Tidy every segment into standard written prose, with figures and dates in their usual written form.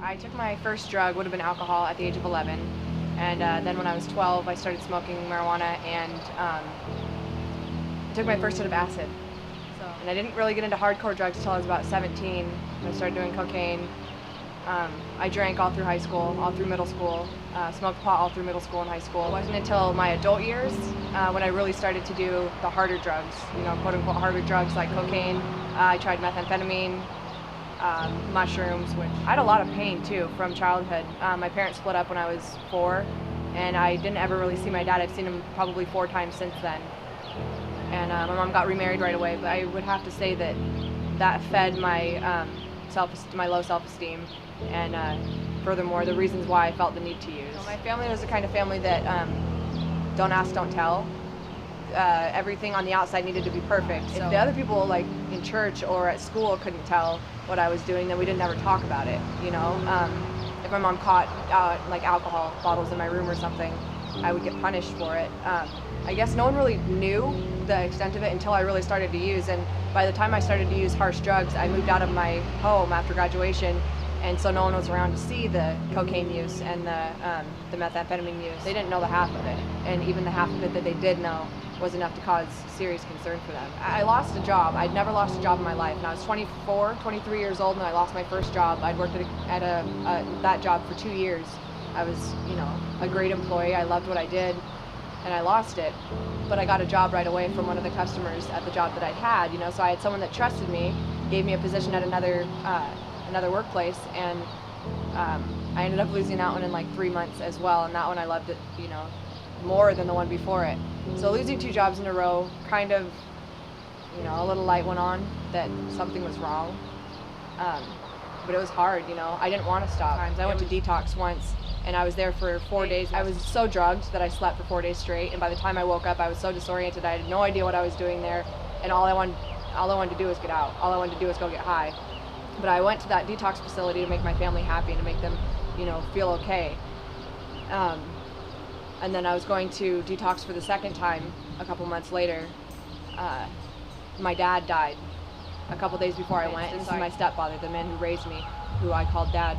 I took my first drug, would have been alcohol, at the age of 11. And then when I was 12, I started smoking marijuana and took my first hit of acid. And I didn't really get into hardcore drugs until I was about 17. I started doing cocaine. I drank all through high school, all through middle school, smoked pot all through middle school and high school. It wasn't until my adult years when I really started to do the harder drugs, quote unquote harder drugs like cocaine. I tried methamphetamine, mushrooms, which I had a lot of pain too from childhood. My parents split up when I was 4, and I didn't ever really see my dad. I've seen him probably 4 times since then. And my mom got remarried right away, but I would have to say that fed my my low self-esteem, and furthermore, the reasons why I felt the need to use. My family was the kind of family that don't ask, don't tell. Everything on the outside needed to be perfect. If the other people, like in church or at school, couldn't tell what I was doing, then we didn't ever talk about it. If my mom caught like alcohol bottles in my room or something, I would get punished for it. I guess no one really knew the extent of it until I really started to use, and by the time I started to use harsh drugs, I moved out of my home after graduation, and so no one was around to see the cocaine use and the methamphetamine use. They didn't know the half of it, and even the half of it that they did know was enough to cause serious concern for them. I lost a job. I'd never lost a job in my life, and I was 24, 23 years old, and I lost my first job. I'd worked at that job for 2 years. I was, a great employee. I loved what I did, and I lost it. But I got a job right away from one of the customers at the job that I'd had, so I had someone that trusted me, gave me a position at another workplace, and I ended up losing that one in like 3 months as well, and that one I loved it, more than the one before it. So losing 2 jobs in a row, kind of, a little light went on that something was wrong. But it was hard, I didn't want to stop. I went to detox once, and I was there for 4 days. I was so drugged that I slept for 4 days straight, and by the time I woke up, I was so disoriented. I had no idea what I was doing there, and all I wanted to do was get out. All I wanted to do was go get high. But I went to that detox facility to make my family happy and to make them, feel okay. And then I was going to detox for the second time a couple months later. My dad died a couple days before I went. This is my stepfather, the man who raised me, who I called Dad.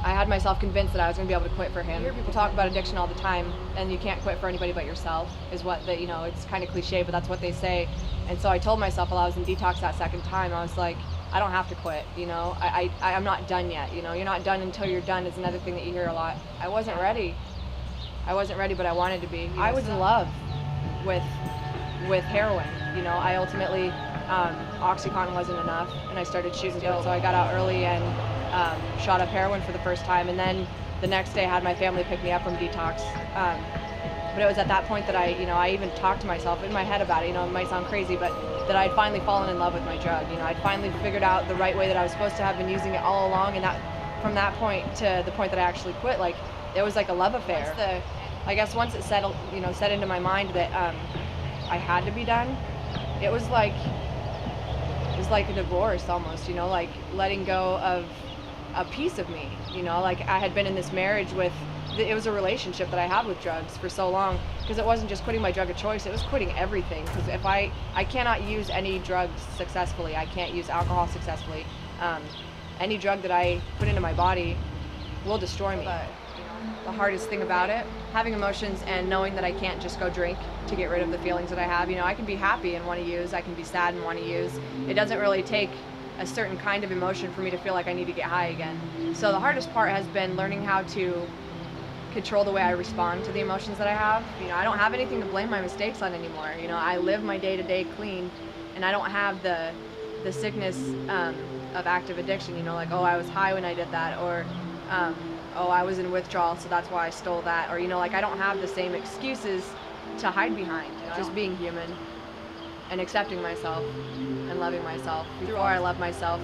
I had myself convinced that I was going to be able to quit for him. You hear people talk about addiction all the time, and you can't quit for anybody but yourself, is what it's kind of cliche, but that's what they say. And so I told myself while I was in detox that second time, I was like, I don't have to quit, I'm not done yet, you're not done until you're done is another thing that you hear a lot. I wasn't ready, but I wanted to be. I was in love with heroin, I ultimately, OxyContin wasn't enough, and I started shooting pills, so I got out early and shot up heroin for the first time, and then the next day I had my family pick me up from detox. But it was at that point that I even talked to myself in my head about it, it might sound crazy, but that I'd finally fallen in love with my drug. I'd finally figured out the right way that I was supposed to have been using it all along, and that from that point to the point that I actually quit, like, it was like a love affair. I guess once it settled, set into my mind that I had to be done, it was like a divorce almost, like letting go of a piece of me, like I had been in this marriage it was a relationship that I had with drugs for so long, because it wasn't just quitting my drug of choice, it was quitting everything, because if I cannot use any drugs successfully, I can't use alcohol successfully, any drug that I put into my body will destroy me. But the hardest thing about it, having emotions and knowing that I can't just go drink to get rid of the feelings that I have. I can be happy and want to use, I can be sad and want to use. It doesn't really take a certain kind of emotion for me to feel like I need to get high again. So the hardest part has been learning how to control the way I respond to the emotions that I have. I don't have anything to blame my mistakes on anymore. I live my day-to-day clean, and I don't have the sickness of active addiction, like, oh, I was high when I did that, or oh, I was in withdrawal, so that's why I stole that, or like I don't have the same excuses to hide behind. Just being human and accepting myself and loving myself. Before I loved myself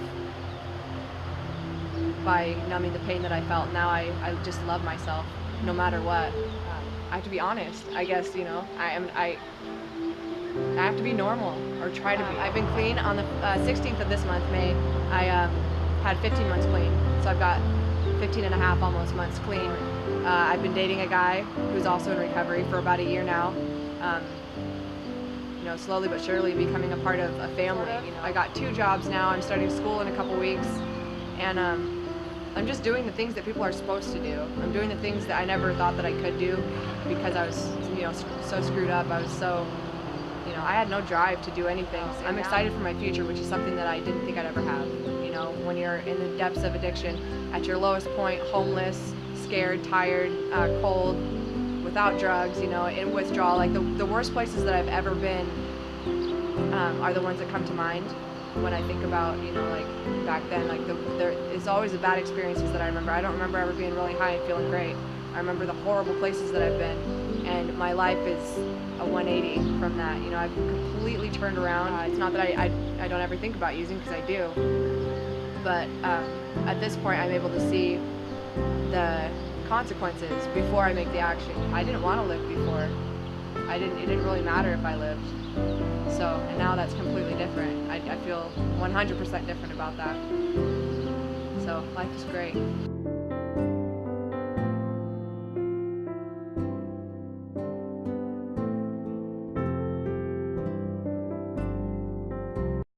by numbing the pain that I felt, now I just love myself no matter what. I have to be honest, I guess, I have to be normal, or try to be. I've been clean on the 16th of this month, May. I had 15 months clean, so I've got 15 and a half almost months clean. I've been dating a guy who's also in recovery for about a year now. Slowly but surely becoming a part of a family. I got 2 jobs now. I'm starting school in a couple weeks, and I'm just doing the things that people are supposed to do. I'm doing the things that I never thought that I could do because I was, so screwed up. I was so, I had no drive to do anything. I'm excited for my future, which is something that I didn't think I'd ever have. When you're in the depths of addiction, at your lowest point, homeless, scared, tired, cold, without drugs, in withdrawal, like the worst places that I've ever been are the ones that come to mind when I think about, like back then, like it's always the bad experiences that I remember. I don't remember ever being really high and feeling great. I remember the horrible places that I've been, and my life is a 180 from that. I've completely turned around. It's not that I don't ever think about using, because I do, but at this point I'm able to see the consequences before I make the action. I didn't want to live before. It didn't really matter if I lived. So, and now that's completely different. I feel 100% different about that. So, life is great.